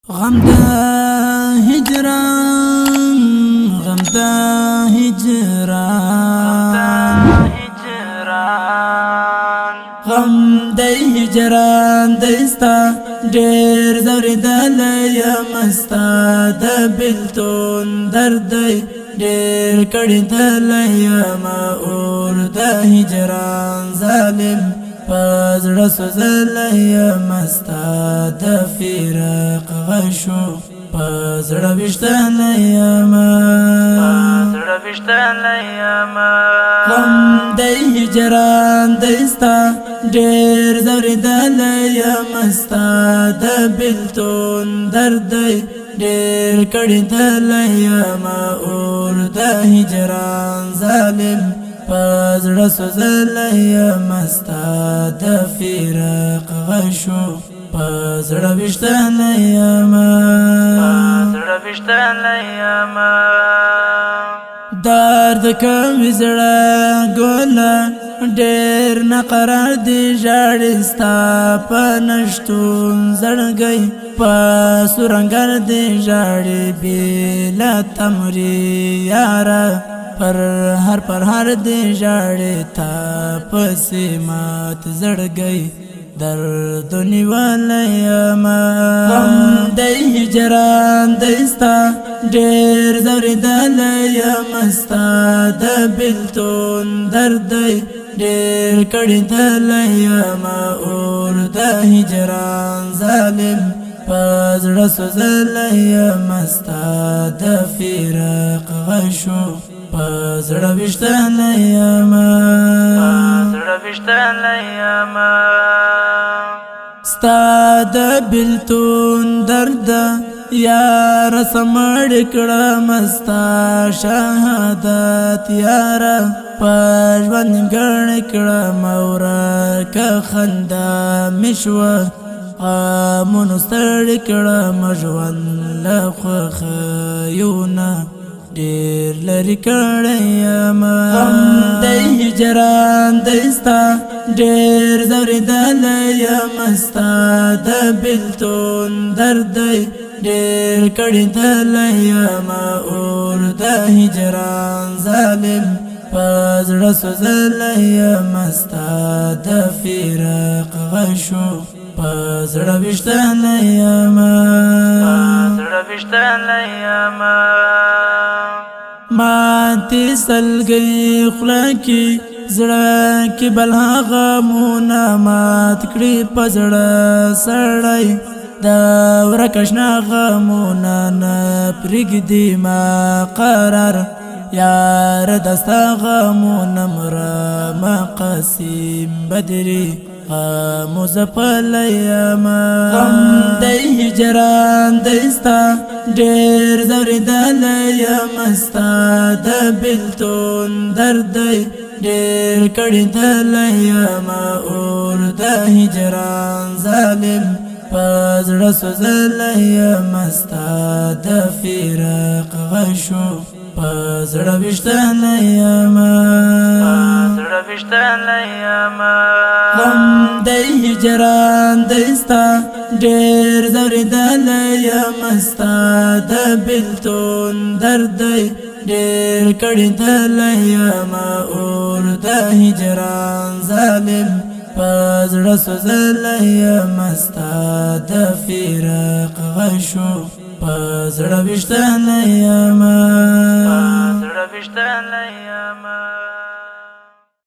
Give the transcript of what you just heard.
غم دا هجران غم دا هجران غم دا هجران دستا ډېر زوریدل یم ستا د بېلتون درد ډېر کړېدل یم اور د هجران ظالم په زړه سوځلی یم ستا د فراق غشو په زړه ویشتلی یم غم د هجران دی ستا ډېر ځورېدلی یم ستا د بېلتون درد دی ډېر کړېدلی یم اور د هجران ظالم په زړه سوځلی یم ستا د فراق غشو په زړه ویشتلی یم درد کوي زړه ګله ډېر نه قرار دی ژاړي ستا په نشتون زړګی په سورنګر دی ژاړي بېله تمرې یاره پر هر دی ژاړي تا پسې مات زړګی درد نیولی یم غم دی هجران دی ستا ډېر ځورېدلی یم ستا د بېلتون درد دی ډېر کړېدلی یم اور د هجران ظالم په زړه سوځلی یم ستا د فراق غشو په زړه ویشتلی یم ستا د بېلتون درد یاره سمړ کړم ستا شهادت یاره په ژوند ګڼ کړم ورکه خندا مې شوه غمونو ستړي کړم ژوند له خوښیو نه ډېر لرې کړی یم غم دی هجران دی ستا ډېر ځورېدلی یم ستا د بېلتون درد دی ډېر کړېدلی یم اور د هجران ظالم په زړه سوځلی یم ستا د فراق غشو په زړه ویشتلی یم ماتې سلګۍ خوله کې زړه کې بل هغه غمونه مات کړي په زړه سړی د ورکه شنه غمونه نه پرېږدي ما قرار یاره د ستا غمونه مره مقاسم بدري غمو ځپلی یم غم دی هجران دی ستا ډېر ځورېدلی یم ستا د بېلتون درد دی ډېر کړېدلی یم اور د هجران ظالم په زړه سوځلی یم ستا د فراق غشو په زړه ویشتلی یم غم دی هجران دی ستا ډېر ځورېدلی یم ستا د بېلتون درد دی ډېر کړېدلی یم اور د هجران ظالم په زړه سوځلی یم ستا د فراق غشو په زړه ویشتلی یم